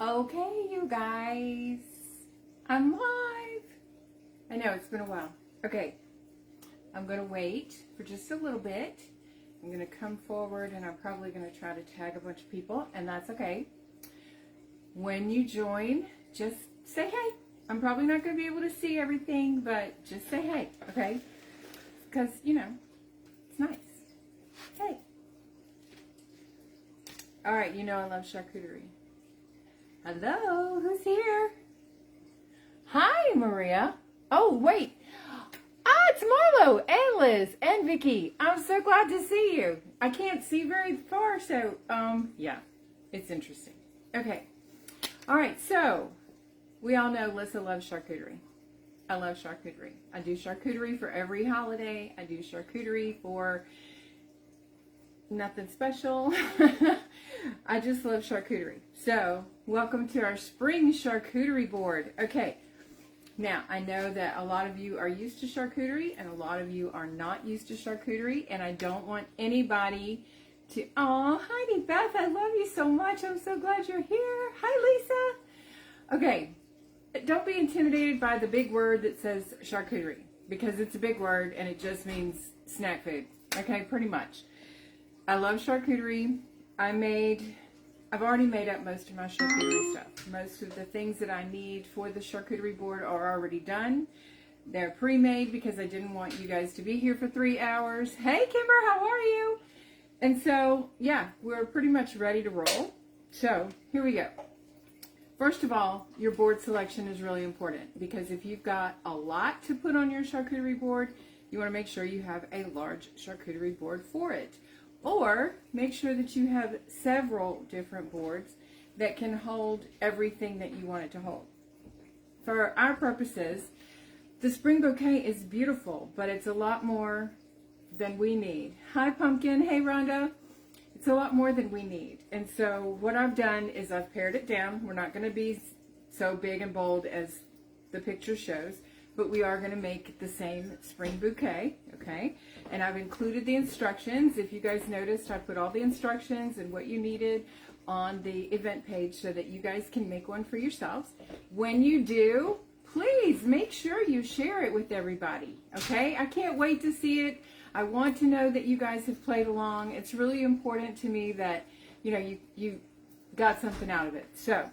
Okay, you guys, I'm live. I know it's been a while. Okay, I'm going to wait for just a little bit. I'm going to come forward and I'm probably going to try to tag a bunch of people, and that's okay. When you join, just say hey. I'm probably not going to be able to see everything, but just say hey, okay? Because, you know, it's nice. Hey. All right, you know I love charcuterie. Hello, who's here? Hi, Maria. Oh, wait. It's Marlo and Liz and Vicky. I'm so glad to see you. I can't see very far, so, yeah, it's interesting. Okay. All right, so we all know Lissa loves charcuterie. I love charcuterie. I do charcuterie for every holiday. I do charcuterie for nothing special. I just love charcuterie. So, welcome to our spring charcuterie board. Okay, now I know that a lot of you are used to charcuterie and a lot of you are not used to charcuterie, and I don't want anybody to, oh, Heidi Beth, I love you so much. I'm so glad you're here. Hi, Lisa. Okay, don't be intimidated by the big word that says charcuterie, because it's a big word and it just means snack food. Okay, pretty much. I love charcuterie. I've already made up most of my charcuterie stuff. Most of the things that I need for the charcuterie board are already done. They're pre-made because I didn't want you guys to be here for 3 hours. Hey, Kimber, how are you? And so, yeah, we're pretty much ready to roll. So, here we go. First of all, your board selection is really important because if you've got a lot to put on your charcuterie board, you want to make sure you have a large charcuterie board for it. Or make sure that you have several different boards that can hold everything that you want it to hold. For our purposes, the spring bouquet is beautiful, but it's a lot more than we need. Hi, Pumpkin. Hey, Rhonda. It's a lot more than we need. And so what I've done is I've pared it down. We're not going to be so big and bold as the picture shows, but we are going to make the same spring bouquet, okay? And I've included the instructions. If you guys noticed, I put all the instructions and what you needed on the event page so that you guys can make one for yourselves. When you do, please make sure you share it with everybody, okay? I can't wait to see it. I want to know that you guys have played along. It's really important to me that, you know, you got something out of it. So,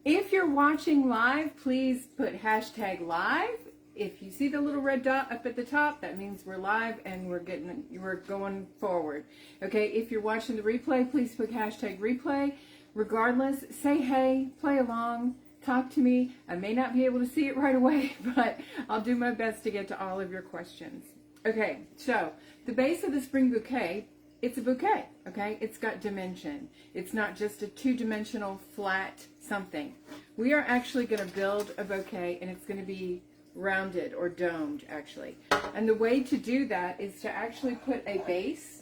if you're watching live, please put hashtag live. If you see the little red dot up at the top, that means we're live and we're going forward. Okay, if you're watching the replay, please put hashtag replay. Regardless, say hey, play along, talk to me. I may not be able to see it right away, but I'll do my best to get to all of your questions. Okay, so the base of the spring bouquet, it's a bouquet, okay? It's got dimension. It's not just a two-dimensional flat something. We are actually going to build a bouquet, and it's going to be rounded or domed, actually. And the way to do that is to actually put a base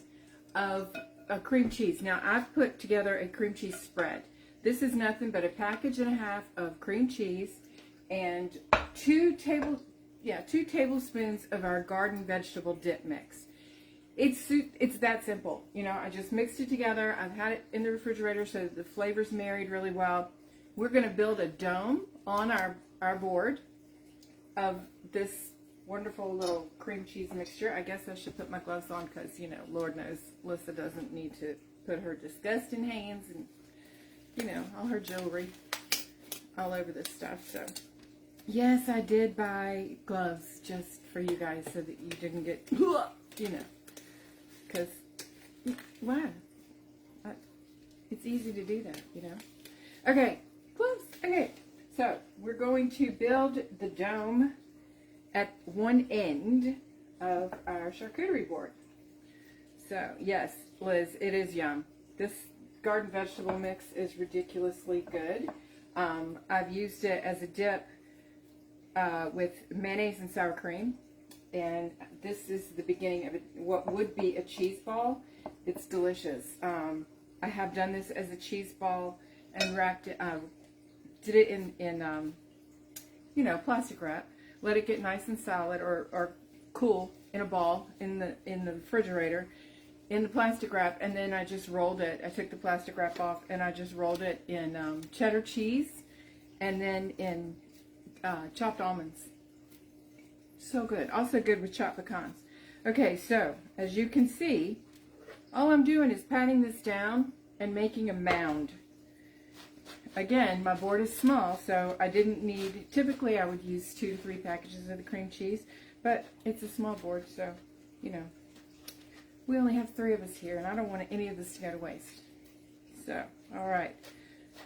of a cream cheese. Now, I've put together a cream cheese spread. This is nothing but a package and a half of cream cheese and 2 tablespoons of our garden vegetable dip mix. It's that simple. You know, I just mixed it together. I've had it in the refrigerator so that the flavors married really well. We're going to build a dome on our board of this wonderful little cream cheese mixture. I guess I should put my gloves on because, you know, Lord knows Lissa doesn't need to put her disgusting hands and, you know, all her jewelry all over this stuff. So, yes, I did buy gloves just for you guys so that you didn't get, you know, because, wow, it's easy to do that, you know. Okay, gloves. Okay. So, we're going to build the dome at one end of our charcuterie board. So, yes, Liz, it is yum. This garden vegetable mix is ridiculously good. I've used it as a dip with mayonnaise and sour cream. And this is the beginning of what would be a cheese ball. It's delicious. I have done this as a cheese ball and wrapped it, did it in you know, plastic wrap. Let it get nice and solid or cool in a ball in the refrigerator. in the plastic wrap, and then I just rolled it. I took the plastic wrap off and I just rolled it in cheddar cheese and then in chopped almonds. So good. Also good with chopped pecans. Okay, so as you can see, all I'm doing is patting this down and making a mound. Again, my board is small, so I didn't need, typically I would use 2 to 3 packages of the cream cheese, but it's a small board, so, you know, we only have 3 of us here, and I don't want any of this to go to waste. So, all right,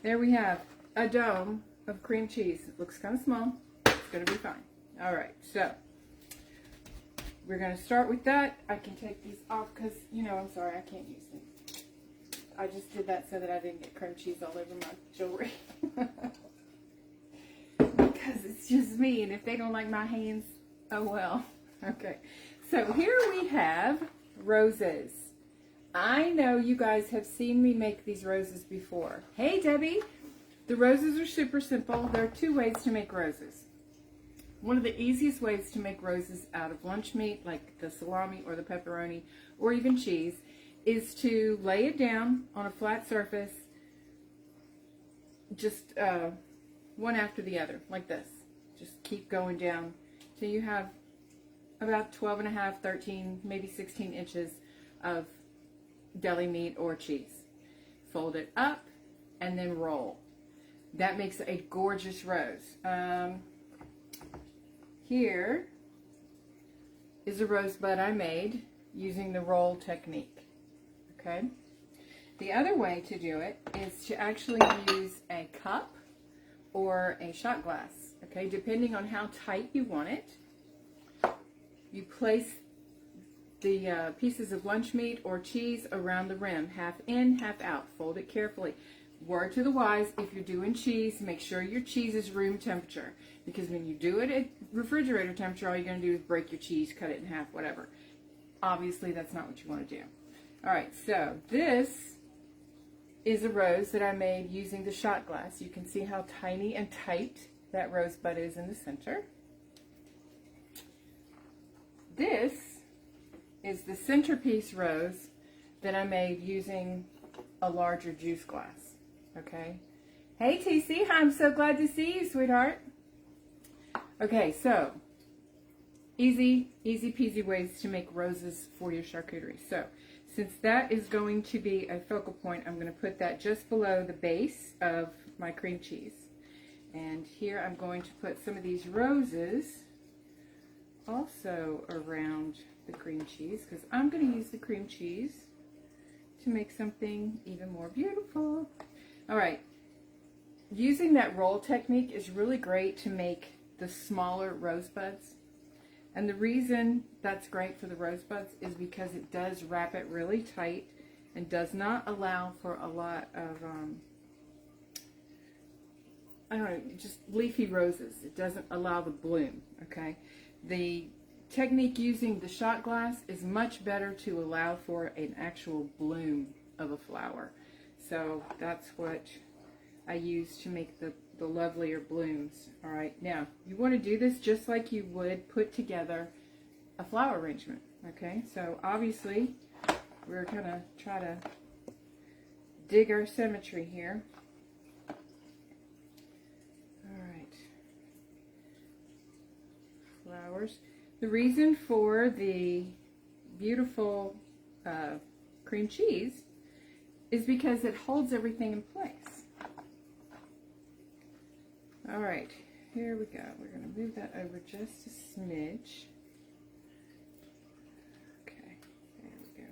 there we have a dome of cream cheese. It looks kind of small. It's going to be fine. All right, so we're going to start with that. I can take these off because, you know, I'm sorry, I can't use them. I just did that so that I didn't get cream cheese all over my jewelry. Because it's just me, and if they don't like my hands, oh well. Okay, so here we have roses. I know you guys have seen me make these roses before. Hey Debbie! The roses are super simple. There are 2 ways to make roses. One of the easiest ways to make roses out of lunch meat, like the salami or the pepperoni, or even cheese, is to lay it down on a flat surface, just one after the other, like this. Just keep going down till you have about 12 and a half, 13, maybe 16 inches of deli meat or cheese. Fold it up and then roll. That makes a gorgeous rose. Here is a rosebud I made using the roll technique. Okay. The other way to do it is to actually use a cup or a shot glass. Okay, depending on how tight you want it. You place the pieces of lunch meat or cheese around the rim, half in, half out. Fold it carefully. Word to the wise, if you're doing cheese, make sure your cheese is room temperature. Because when you do it at refrigerator temperature, all you're going to do is break your cheese, cut it in half, whatever. Obviously, that's not what you want to do. All right, so this is a rose that I made using the shot glass. You can see how tiny and tight that rosebud is in the center. This is the centerpiece rose that I made using a larger juice glass. Okay. Hey TC, I'm so glad to see you, sweetheart. Okay, so easy peasy ways to make roses for your charcuterie. So since that is going to be a focal point, I'm going to put that just below the base of my cream cheese. And here I'm going to put some of these roses also around the cream cheese, because I'm going to use the cream cheese to make something even more beautiful. All right, using that roll technique is really great to make the smaller rosebuds. And the reason that's great for the rosebuds is because it does wrap it really tight and does not allow for a lot of, I don't know, just leafy roses. It doesn't allow the bloom, okay? The technique using the shot glass is much better to allow for an actual bloom of a flower. So that's what I use to make the lovelier blooms. All right, now you want to do this just like you would put together a flower arrangement. Okay, so obviously we're gonna try to dig our symmetry here. All right, flowers. The reason for the beautiful cream cheese is because it holds everything in place. All right, here we go. We're going to move that over just a smidge. Okay, there we go.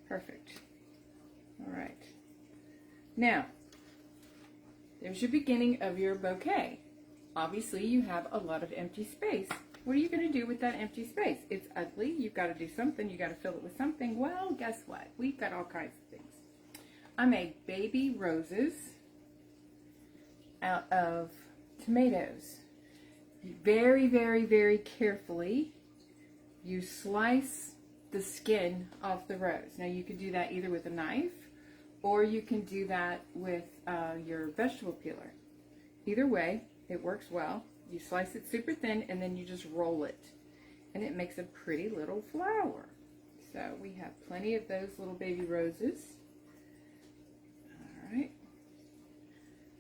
Perfect. All right. Now, there's your beginning of your bouquet. Obviously, you have a lot of empty space. What are you going to do with that empty space? It's ugly. You've got to do something. You've got to fill it with something. Well, guess what? We've got all kinds of things. I made baby roses out of tomatoes. Very, very, very carefully, you slice the skin off the rose. Now, you can do that either with a knife or you can do that with your vegetable peeler. Either way, it works well. You slice it super thin and then you just roll it. And it makes a pretty little flower. So we have plenty of those little baby roses. All right.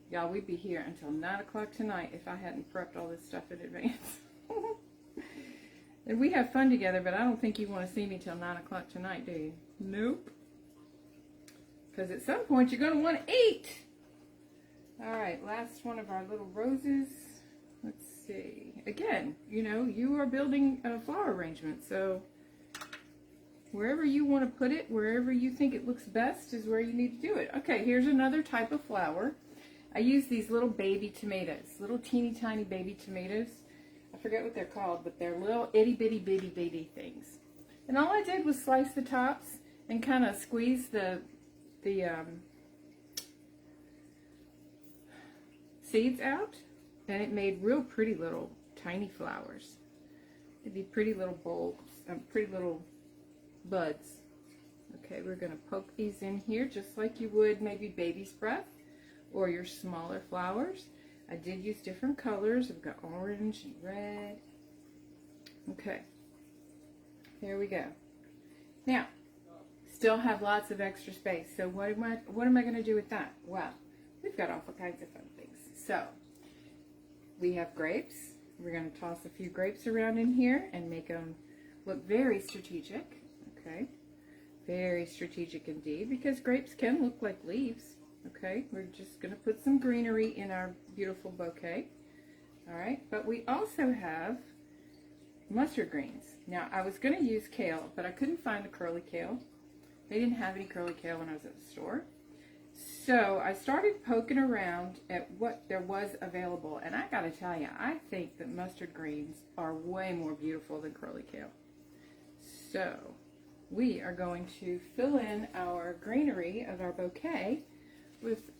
Y'all, we'd be here until 9 o'clock tonight if I hadn't prepped all this stuff in advance. And we have fun together, but I don't think you want to see me till 9 o'clock tonight, do you? Nope. Because at some point you're going to want to eat. All right, last one of our little roses. Let's see. Again, you know, you are building a flower arrangement, so wherever you want to put it, wherever you think it looks best is where you need to do it. Okay, here's another type of flower. I use these little baby tomatoes, little teeny tiny baby tomatoes. I forget what they're called, but they're little itty bitty bitty bitty things. And all I did was slice the tops and kind of squeeze the seeds out, and it made real pretty little tiny flowers. It'd be pretty little bulbs, pretty little buds. Okay, we're going to poke these in here just like you would maybe baby's breath or your smaller flowers. I did use different colors. I've got orange and red. Okay, there we go. Now, still have lots of extra space. So what am I going to do with that? Well, we've got all kinds of fun things. So we have grapes. We're going to toss a few grapes around in here and make them look very strategic. Okay, very strategic indeed, because grapes can look like leaves. Okay, we're just going to put some greenery in our beautiful bouquet. All right, but we also have mustard greens. Now, I was going to use kale, but I couldn't find the curly kale. They didn't have any curly kale when I was at the store. So I started poking around at what there was available, and I got to tell you, I think that mustard greens are way more beautiful than curly kale. So we are going to fill in our greenery of our bouquet with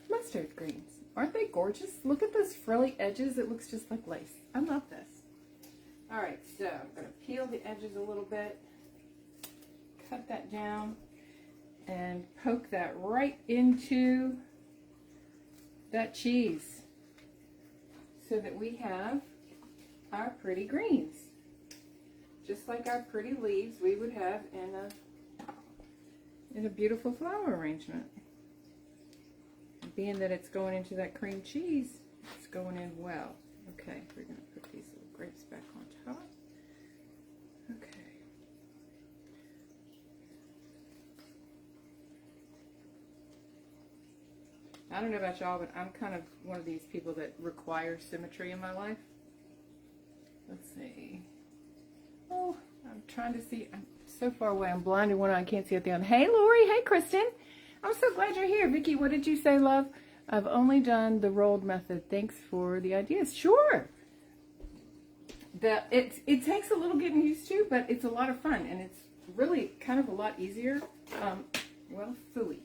mustard greens. Aren't they gorgeous? Look at those frilly edges. It looks just like lace. I love this. All right, so I'm going to peel the edges a little bit, cut that down, and poke that right into that cheese so that we have our pretty greens. Just like our pretty leaves we would have in a beautiful flower arrangement. Being that it's going into that cream cheese, it's going in well. Okay, we're going to put these little grapes back on top. Okay. I don't know about y'all, but I'm kind of one of these people that require symmetry in my life. Let's see. Oh, I'm trying to see. I'm so far away. I'm blind in one eye. I can't see at the other. Hey, Lori. Hey, Kristen. I'm so glad you're here. Vicki, what did you say, love? I've only done the rolled method. Thanks for the ideas. Sure. It takes a little getting used to, but it's a lot of fun, and it's really kind of a lot easier. Well, phooey.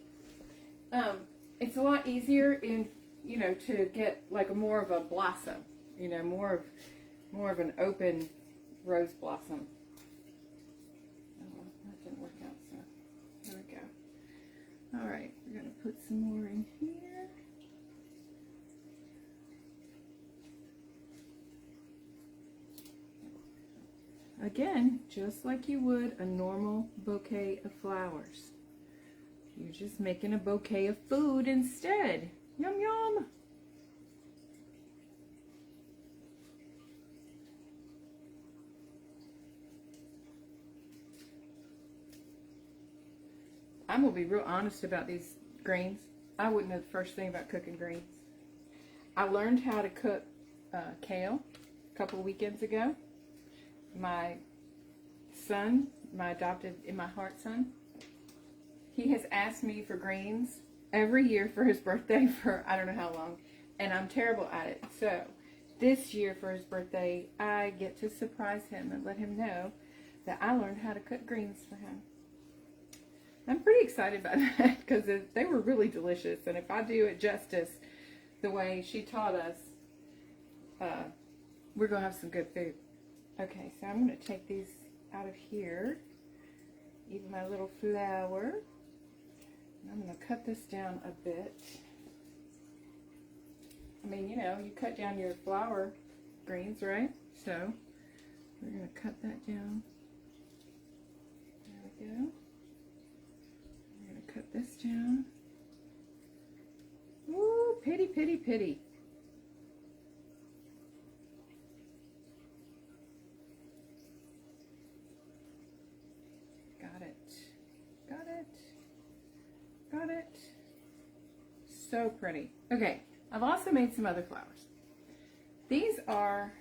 It's a lot easier to get like more of a blossom, more of an open rose blossom. Oh, that didn't work out, so there we go. All right, we're going to put some more in here. Again, just like you would a normal bouquet of flowers. You're just making a bouquet of food instead. Yum, yum. I'm going to be real honest about these greens. I wouldn't know the first thing about cooking greens. I learned how to cook kale a couple of weekends ago. My son, my adopted in my heart son, he has asked me for greens every year for his birthday for I don't know how long, and I'm terrible at it. So this year for his birthday, I get to surprise him and let him know that I learned how to cook greens for him. I'm pretty excited about that because they were really delicious, and if I do it justice the way she taught us, we're going to have some good food. Okay, so I'm going to take these out of here, even my little flower. And I'm going to cut this down a bit. I mean, you cut down your flower greens, right? So we're going to cut that down. we go. We're going to cut this down. Ooh, pitty, pitty, pitty. Got it. Got it. Got it. So pretty. Okay, I've also made some other flowers. These are,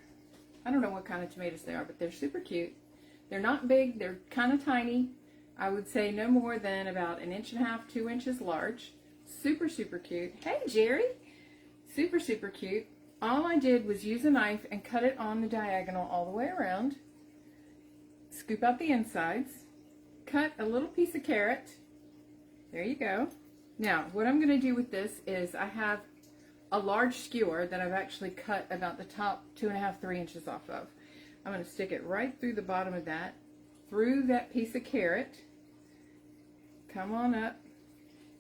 I don't know what kind of tomatoes they are, but they're super cute. They're not big, they're kind of tiny. I would say no more than about 1.5 inches, 2 inches large. Super, super cute. Hey, Jerry. Super, super cute. All I did was use a knife and cut it on the diagonal all the way around. Scoop out the insides. Cut a little piece of carrot. There you go. Now, what I'm going to do with this is I have a large skewer that I've actually cut about the top 2.5, 3 inches off of. I'm going to stick it right through the bottom of that, through that piece of carrot. Come on up.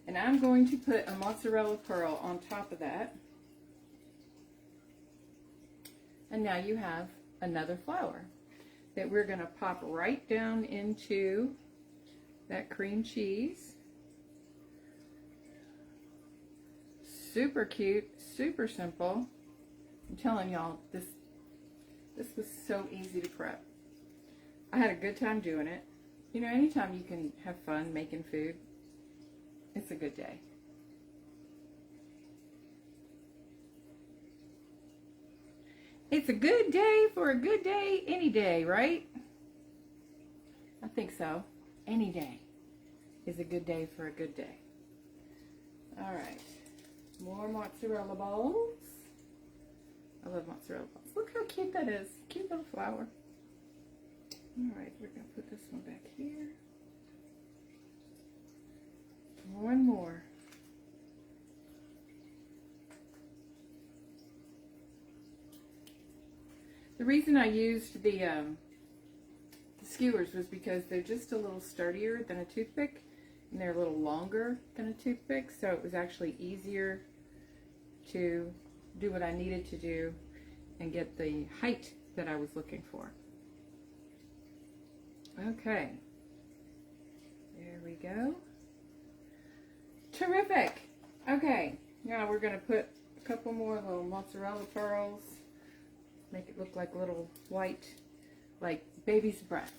And I'm going to put a mozzarella pearl on top of that. And now you have another flower that we're going to pop right down into that cream cheese. Super cute, super simple. I'm telling y'all, this was so easy to prep. I had a good time doing it. You know, anytime you can have fun making food, it's a good day. It's a good day for a good day any day, right? I think so. Any day is a good day for a good day. All right. More mozzarella balls. I love mozzarella balls. Look how cute that is. Cute little flower. All right, we're going to put this one back here. One more. The reason I used the skewers was because they're just a little sturdier than a toothpick, and they're a little longer than a toothpick, so it was actually easier to do what I needed to do and get the height that I was looking for. Okay, there we go. Terrific. Okay, now we're going to put a couple more little mozzarella pearls, make it look like little white, like baby's breath.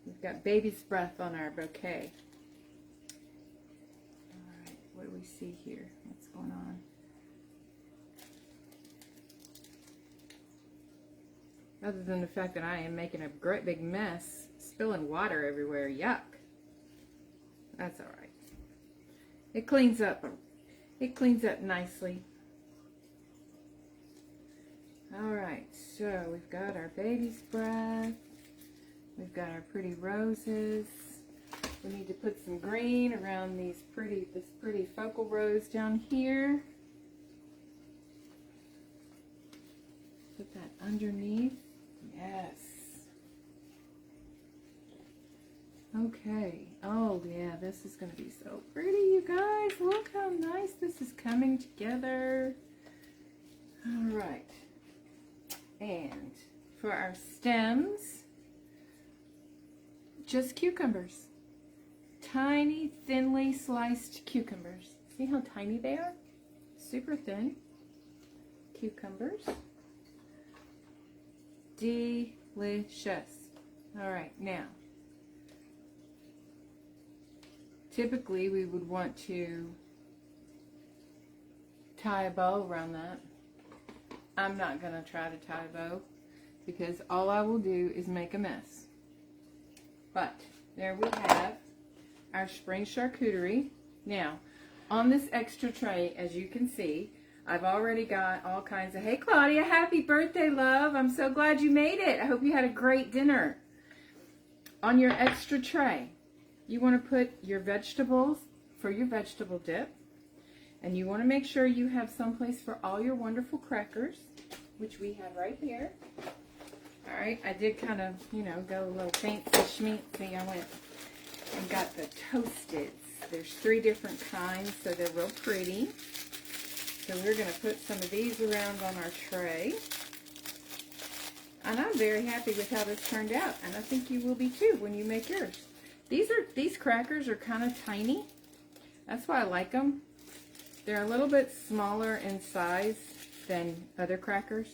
We've got baby's breath on our bouquet. All right, what do we see here? What's going on? Other than the fact that I am making a great big mess, spilling water everywhere, yuck. That's all right. It cleans up. It cleans up nicely. All right, so we've got our baby's breath. We've got our pretty roses. We need to put some green around this pretty focal rose down here. Put that underneath. Yes. Okay. Oh, yeah, this is going to be so pretty, you guys. Look how nice this is coming together. All right. And for our stems, just cucumbers. Tiny, thinly sliced cucumbers. See how tiny they are? Super thin. Cucumbers. Delicious. All right, now, typically we would want to tie a bow around that. I'm not going to try to tie a bow because all I will do is make a mess. But there we have our spring charcuterie. Now, on this extra tray, as you can see, I've already got all kinds of, hey Claudia, happy birthday, love. I'm so glad you made it. I hope you had a great dinner. On your extra tray, you want to put your vegetables for your vegetable dip. And you want to make sure you have someplace for all your wonderful crackers, which we have right here. All right, I did kind of, you know, go a little fancy schmancy. I went and got the toasted. There's 3 different kinds, so they're real pretty. So we're going to put some of these around on our tray. And I'm very happy with how this turned out. And I think you will be too when you make yours. These crackers are kind of tiny. That's why I like them. They're a little bit smaller in size than other crackers,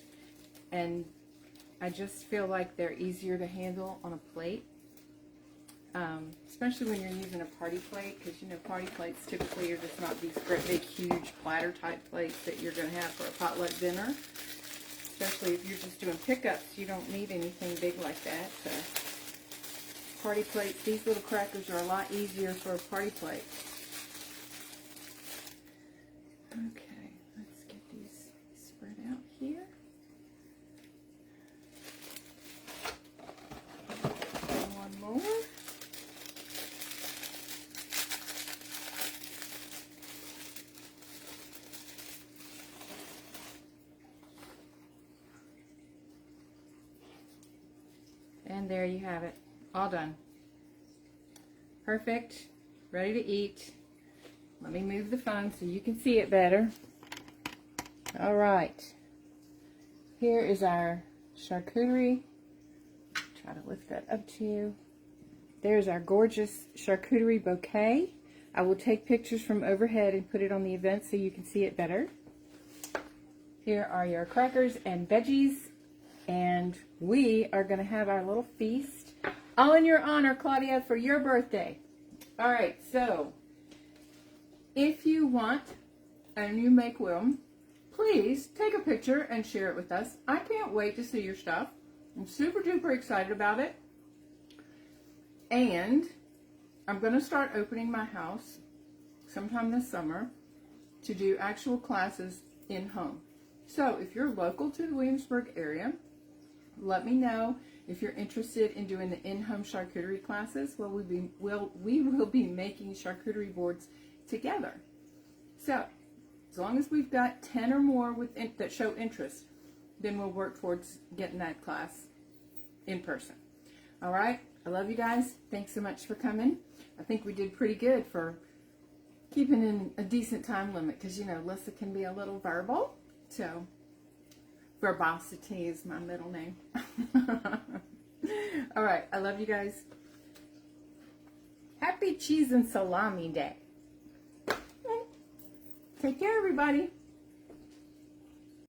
and I just feel like they're easier to handle on a plate, especially when you're using a party plate, because you know party plates typically are just not these great big huge platter type plates that you're going to have for a potluck dinner. Especially if you're just doing pickups, you don't need anything big like that. So party plates, these little crackers are a lot easier for a party plate. Okay, let's get these spread out here. And one more. And there you have it. All done. Perfect. Ready to eat. Let me move the phone so you can see it better. All right. Here is our charcuterie. Try to lift that up to you. There's our gorgeous charcuterie bouquet. I will take pictures from overhead and put it on the event so you can see it better. Here are your crackers and veggies. And we are going to have our little feast. All in your honor, Claudia, for your birthday. All right, so if you want and you make will, please take a picture and share it with us. I can't wait to see your stuff. I'm super duper excited about it. And I'm going to start opening my house sometime this summer to do actual classes in-home. So if you're local to the Williamsburg area, let me know if you're interested in doing the in-home charcuterie classes. Well, we will be making charcuterie boards together. So, as long as we've got 10 or more that show interest, then we'll work towards getting that class in person. All right? I love you guys. Thanks so much for coming. I think we did pretty good for keeping in a decent time limit because, you know, Lissa can be a little verbal. So, verbosity is my middle name. All right. I love you guys. Happy Cheese and Salami Day. Take care, everybody.